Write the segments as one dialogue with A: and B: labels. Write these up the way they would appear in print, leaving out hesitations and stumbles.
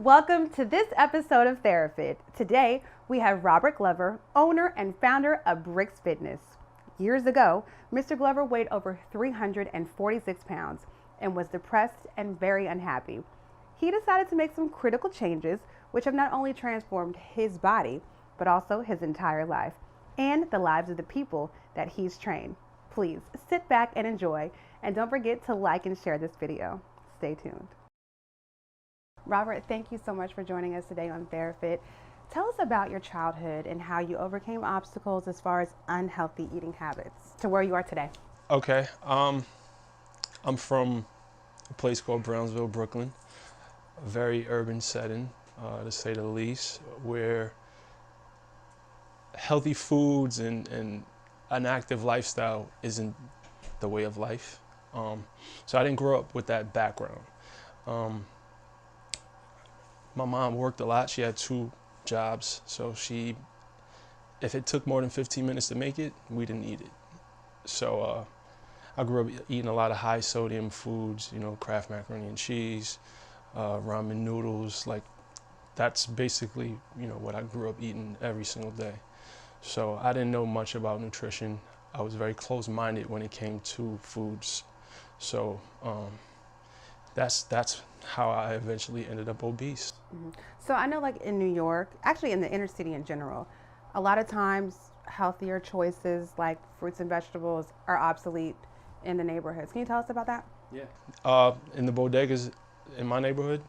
A: Welcome to this episode of Therafit. Today, we have Robert Glover, owner and founder of Brix Fitness. Years ago, Mr. Glover weighed over 346 pounds and was depressed and very unhappy. He decided to make some critical changes, which have not only transformed his body, but also his entire life and the lives of the people that he's trained. Please sit back and enjoy, and don't forget to like and share this video. Stay tuned. Robert, thank you so much for joining us today on Therafit. Tell us about your childhood and how you overcame obstacles as far as unhealthy eating habits to where you are today.
B: Okay, I'm from a place called Brownsville, Brooklyn, a very urban setting, to say the least, where healthy foods and an active lifestyle isn't the way of life. So I didn't grow up with that background. My mom worked a lot. She had 2 jobs, so if it took more than 15 minutes to make it, we didn't eat it. So I grew up eating a lot of high sodium foods, you know, Kraft macaroni and cheese, ramen noodles. Like, that's basically, you know, what I grew up eating every single day. So I didn't know much about nutrition. I was very close-minded when it came to foods. So that's how I eventually ended up obese.
A: Mm-hmm. So I know, like in New York, actually in the inner city in general, a lot of times healthier choices like fruits and vegetables are obsolete in the neighborhoods. Can you tell us about that?
B: Yeah. In the bodegas in my neighborhood,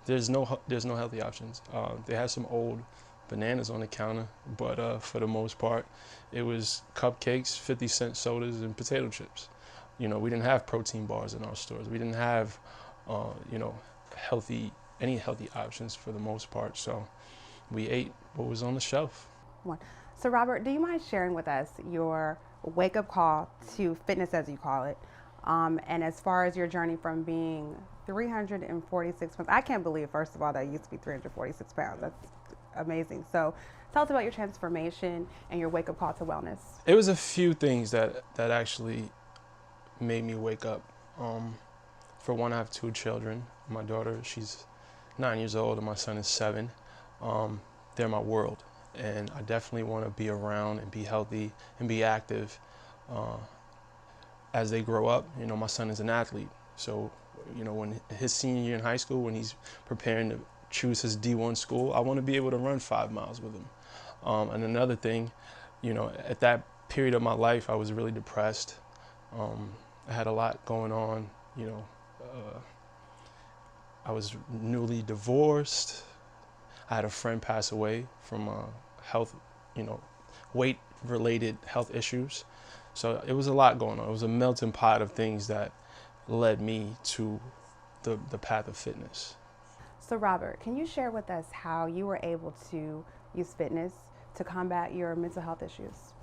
B: there's no healthy options. They have some old bananas on the counter, but for the most part, it was cupcakes, 50-cent sodas, and potato chips. You know, we didn't have protein bars in our stores. We didn't have, you know, any healthy options for the most part. So we ate what was on the shelf.
A: So Robert, do you mind sharing with us your wake-up call to fitness, as you call it, and as far as your journey from being 346 pounds? I can't believe, first of all, that you used to be 346 pounds. That's amazing. So tell us about your transformation and your wake-up call to wellness.
B: It was a few things that actually made me wake up. For one, I have 2 children. My daughter, she's 9 years old, and my son is 7. They're my world, and I definitely want to be around and be healthy and be active as they grow up. You know, my son is an athlete, so you know, when his senior year in high school, when he's preparing to choose his D1 school, I want to be able to run 5 miles with him. And another thing, you know, at that period of my life, I was really depressed. I had a lot going on, you know. I was newly divorced. I had a friend pass away from health, you know, weight-related health issues. So it was a lot going on. It was a melting pot of things that led me to the path of fitness.
A: So Robert, can you share with us how you were able to use fitness to combat your mental health issues?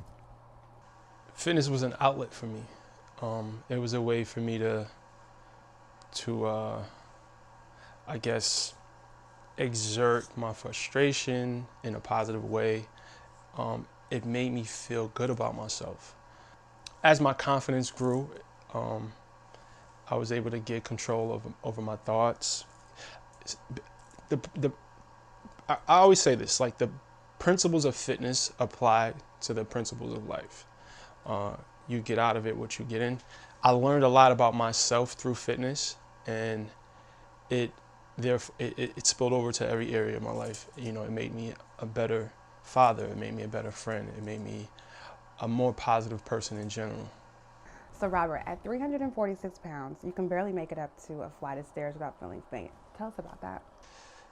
B: Fitness was an outlet for me. It was a way for me to I guess, exert my frustration in a positive way. It made me feel good about myself. As my confidence grew, I was able to get control over my thoughts. I always say this, like, the principles of fitness apply to the principles of life. You get out of it what you get in. I learned a lot about myself through fitness, and it spilled over to every area of my life. You know, it made me a better father. It made me a better friend. It made me a more positive person in general.
A: So Robert, at 346 pounds, you can barely make it up to a flight of stairs without feeling faint. Tell us about that.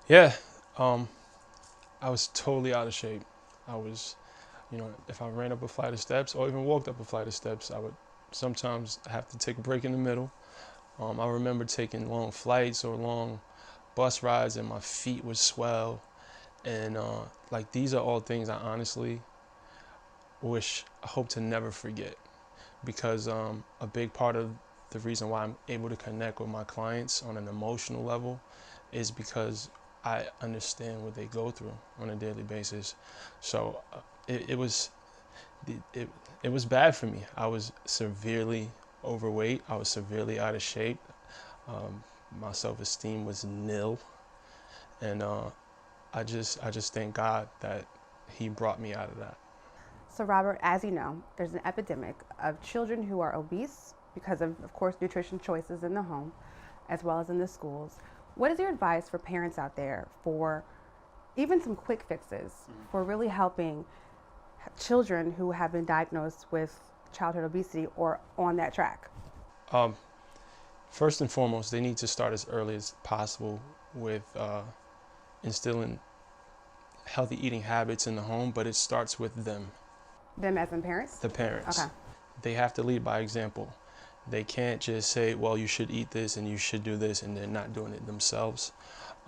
B: Yeah, I was totally out of shape. I was, you know, if I ran up a flight of steps or even walked up a flight of steps, I would sometimes have to take a break in the middle. I remember taking long flights or long bus rides, and my feet would swell. And like, these are all things I honestly hope to never forget, because a big part of the reason why I'm able to connect with my clients on an emotional level is because I understand what they go through on a daily basis. So it was bad for me. I was severely overweight. I was severely out of shape. My self-esteem was nil. And I just thank God that he brought me out of that.
A: So, Robert, as you know, there's an epidemic of children who are obese because of course, nutrition choices in the home as well as in the schools. What is your advice for parents out there for even some quick fixes for really helping children who have been diagnosed with childhood obesity or on that track?
B: Um, First and foremost, they need to start as early as possible with instilling healthy eating habits in the home, but it starts with them,
A: Them as in parents?
B: the parents.
A: Okay.
B: They have to lead by example. They can't just say, well, you should eat this and you should do this, and they're not doing it themselves.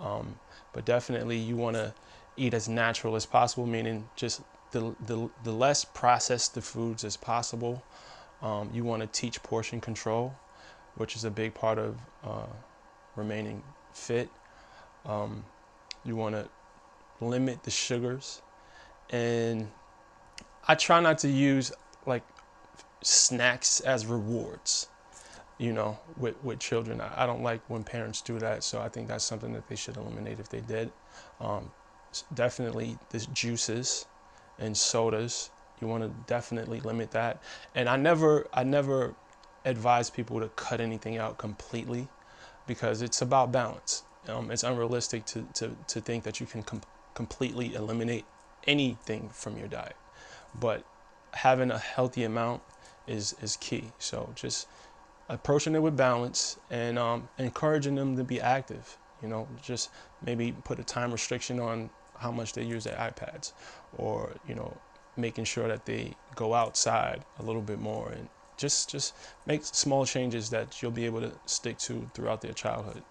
B: But definitely you want to eat as natural as possible, meaning just the less processed the foods as possible. You want to teach portion control, which is a big part of remaining fit. You want to limit the sugars. And I try not to use like snacks as rewards, with children. I don't like when parents do that, so I think that's something that they should eliminate if they did. Definitely the juices and sodas, you want to definitely limit that. And I never advise people to cut anything out completely, because it's about balance. It's unrealistic to think that you can completely eliminate anything from your diet, but having a healthy amount is key. So just approaching it with balance and encouraging them to be active. Just maybe put a time restriction on how much they use their iPads, or making sure that they go outside a little bit more, and just make small changes that you'll be able to stick to throughout their childhood.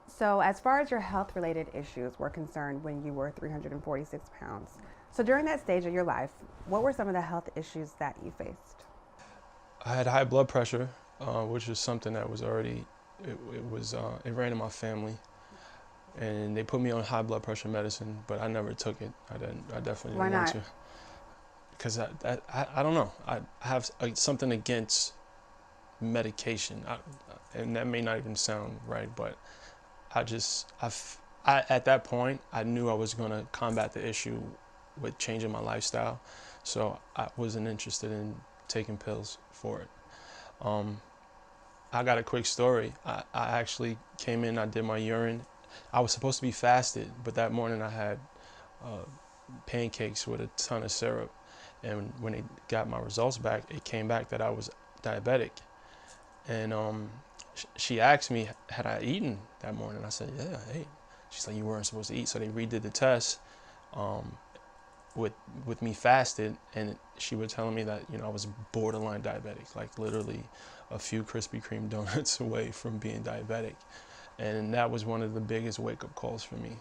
A: So, as far as your health related issues were concerned when you were 346 pounds, so during that stage of your life, what were some of the health issues that you faced?
B: I had high blood pressure, which was something that was already, it ran in my family, and they put me on high blood pressure medicine, but I never took it. I definitely
A: Why
B: didn't want
A: not?
B: to, because I don't know. I have something against medication, and that may not even sound right, but at that point, I knew I was going to combat the issue with changing my lifestyle, so I wasn't interested in taking pills for it. I got a quick story. I actually came in, I did my urine. I was supposed to be fasted, but that morning I had pancakes with a ton of syrup. And when they got my results back, it came back that I was diabetic. And she asked me, had I eaten that morning? I said, yeah, I ate. She's like, you weren't supposed to eat. So they redid the test with me fasted, and she was telling me that I was borderline diabetic, like literally a few Krispy Kreme donuts away from being diabetic. And that was one of the biggest wake-up calls for me.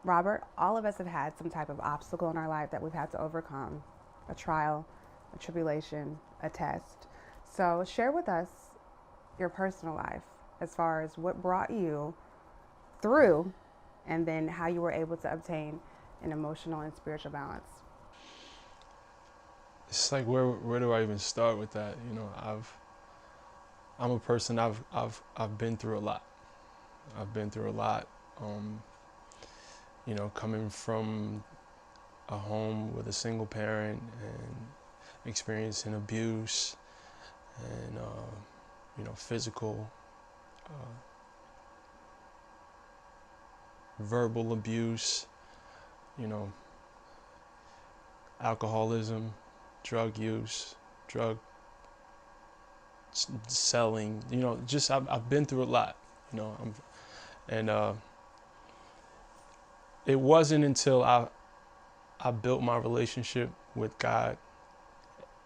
A: Robert, all of us have had some type of obstacle in our life that we've had to overcome, a trial, a tribulation, a test. So share with us your personal life as far as what brought you through, and then how you were able to obtain an emotional and spiritual balance.
B: It's like, where do I even start with that? I'm a person, I've been through a lot. I've been through a lot. Coming from a home with a single parent and experiencing abuse and physical, verbal abuse, alcoholism, drug use, drug selling. Just I've been through a lot. And it wasn't until I built my relationship with God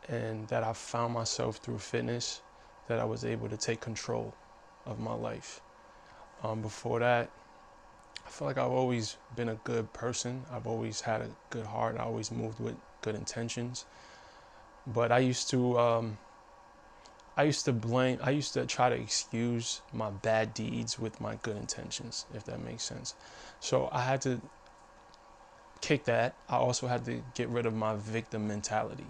B: and that I found myself through fitness that I was able to take control of my life. Before that, I feel like I've always been a good person. I've always had a good heart. I always moved with good intentions. But I used to try to excuse my bad deeds with my good intentions, if that makes sense. So I had to kick that. I also had to get rid of my victim mentality.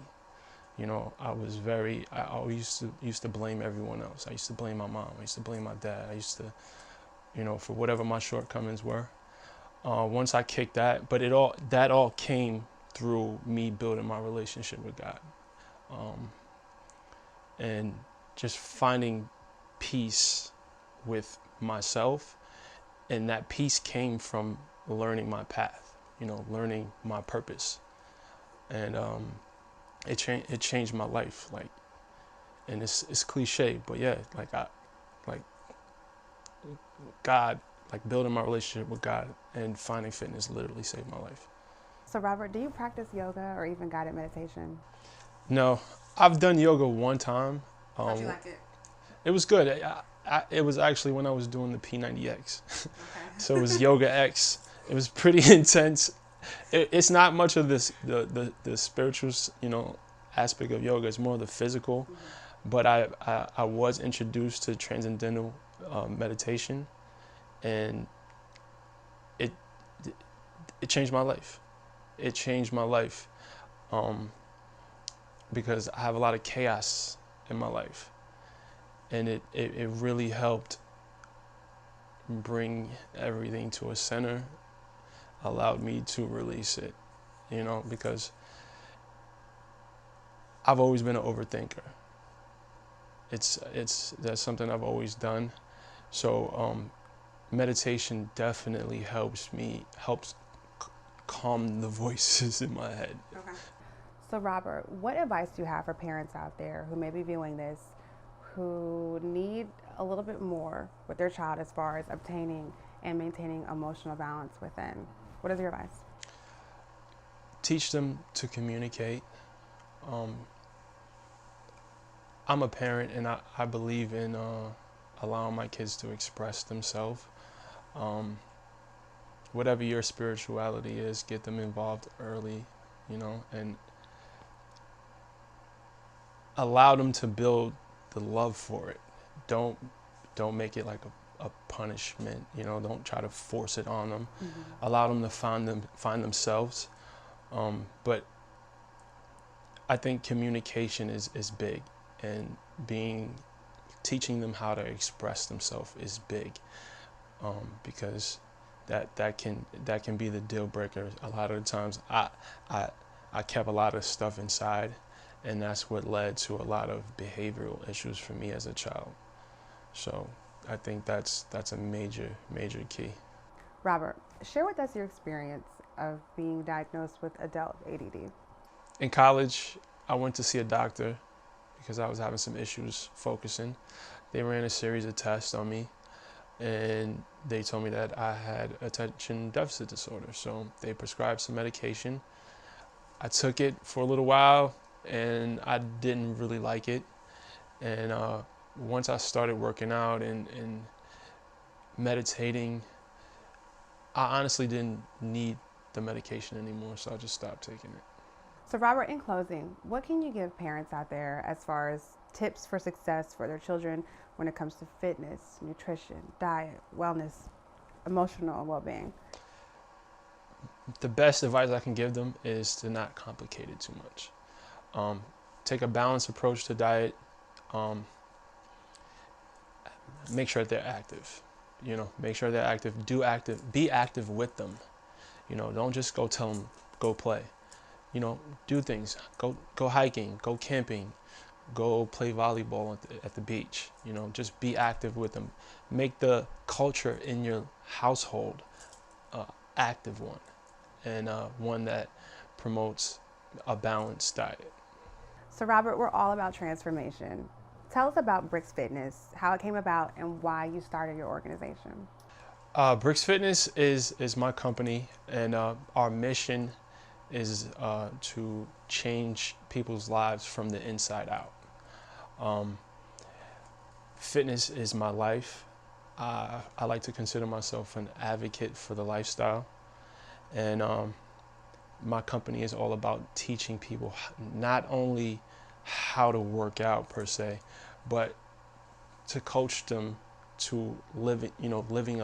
B: I always used to blame everyone else. I used to blame my mom. I used to blame my dad. I used to for whatever my shortcomings were. Once I kicked that, but that all came through me building my relationship with God, and just finding peace with myself, and that peace came from learning my path, learning my purpose, and it changed my life. Like, and it's cliche, but yeah, like God, like building my relationship with God and finding fitness literally saved my life.
A: So Robert, do you practice yoga or even guided meditation?
B: No, I've done yoga one time.
A: How'd you like it?
B: It was good. It was actually when I was doing the P90X.
A: Okay.
B: So it was Yoga X. It was pretty intense. It's not much of this the spiritual, aspect of yoga. It's more the physical. Mm-hmm. But I was introduced to transcendental meditation, and it changed my life. It changed my life because I have a lot of chaos in my life, and it really helped bring everything to a center, allowed me to release it, because I've always been an overthinker. That's something I've always done. So meditation definitely helps calm the voices in my head.
A: Okay. So Robert, what advice do you have for parents out there who may be viewing this, who need a little bit more with their child as far as obtaining and maintaining emotional balance within? What is your advice?
B: Teach them to communicate. I'm a parent, and I believe in allowing my kids to express themselves. Whatever your spirituality is, get them involved early, and allow them to build the love for it. Don't make it like a punishment, don't try to force it on them. Mm-hmm. Allow them to find themselves. But I think communication is big, and teaching them how to express themselves is big, because that can be the deal breaker. A lot of the times I kept a lot of stuff inside, and that's what led to a lot of behavioral issues for me as a child. So I think that's a major key.
A: Robert, share with us your experience of being diagnosed with adult ADD.
B: In college, I went to see a doctor because I was having some issues focusing. They ran a series of tests on me, and they told me that I had attention deficit disorder. So they prescribed some medication. I took it for a little while, and I didn't really like it. And once I started working out and meditating, I honestly didn't need the medication anymore, so I just stopped taking it.
A: So Robert, in closing, what can you give parents out there as far as tips for success for their children when it comes to fitness, nutrition, diet, wellness, emotional well-being?
B: The best advice I can give them is to not complicate it too much. Take a balanced approach to diet. Make sure that they're active. Make sure they're active. Be active with them. Don't just go tell them go play. Do things. Go hiking. Go camping. Go play volleyball at the beach. Just be active with them. Make the culture in your household active one, and one that promotes a balanced diet.
A: So Robert, we're all about transformation. Tell us about Brix Fitness, how it came about, and why you started your organization.
B: Brix Fitness is my company, and our mission is to change people's lives from the inside out. Fitness is my life. I like to consider myself an advocate for the lifestyle, and my company is all about teaching people not only how to work out per se, but to coach them to living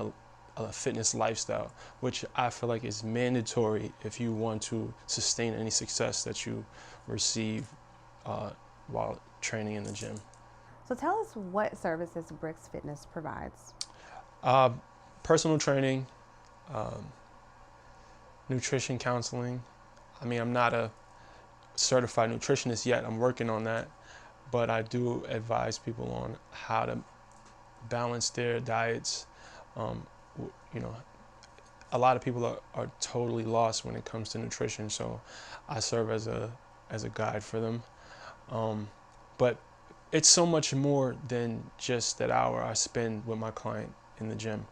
B: a fitness lifestyle, which I feel like is mandatory if you want to sustain any success that you receive while training in the gym.
A: So tell us what services Brix Fitness provides.
B: personal training, um, nutrition counseling. I mean, I'm not a certified nutritionist yet. I'm working on that, but I do advise people on how to balance their diets. You know, a lot of people are totally lost when it comes to nutrition, so I serve as a guide for them. But it's so much more than just that hour I spend with my client in the gym.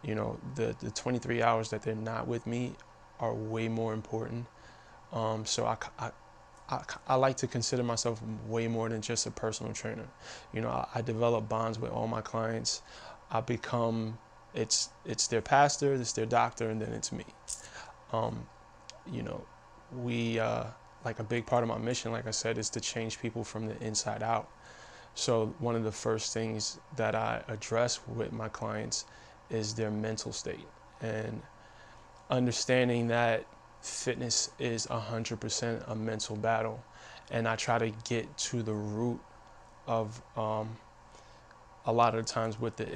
B: You know, the 23 hours that they're not with me are way more important. So I like to consider myself way more than just a personal trainer. You know, I develop bonds with all my clients. I become, it's their pastor, it's their doctor, and then it's me. You know, we, like a big part of my mission, like I said, is to change people from the inside out. So one of the first things that I address with my clients is their mental state, and understanding that fitness is 100% a mental battle. And I try to get to the root of a lot of the times what the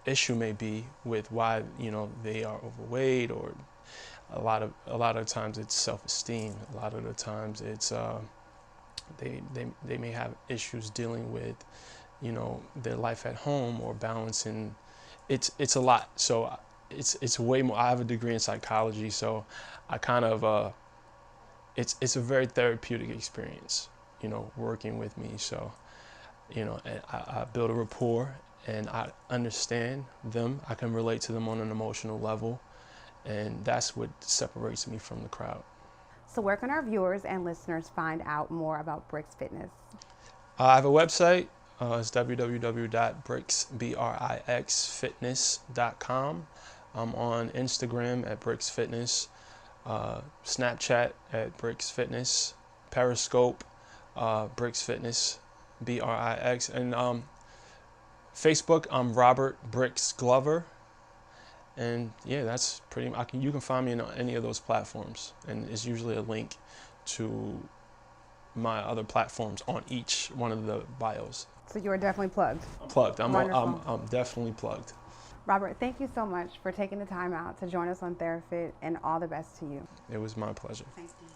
B: issue may be with why, you know, they are overweight, or a lot of times it's self-esteem. A lot of the times it's they may have issues dealing with, you know, their life at home or balancing. It's a lot. So it's way more. I have a degree in psychology, so I kind of it's a very therapeutic experience, you know, working with me. So, you know, and I build a rapport, and I understand them. I can relate to them on an emotional level, and that's what separates me from the crowd.
A: So where can our viewers and listeners find out more about Brix Fitness?
B: I have a website. It's www.brixfitness.com. I'm on Instagram at Brix Fitness, Snapchat at Brix Fitness, Periscope, Brix Fitness, Brix, and Facebook, I'm Robert Brix Glover. And yeah, that's pretty much, you can find me on any of those platforms, and it's usually a link to my other platforms on each one of the bios.
A: So you are definitely plugged.
B: Plugged. I'm
A: Wonderful.
B: definitely plugged.
A: Robert, thank you so much for taking the time out to join us on Therafit, and all the best to you.
B: It was my pleasure.
A: Thank you.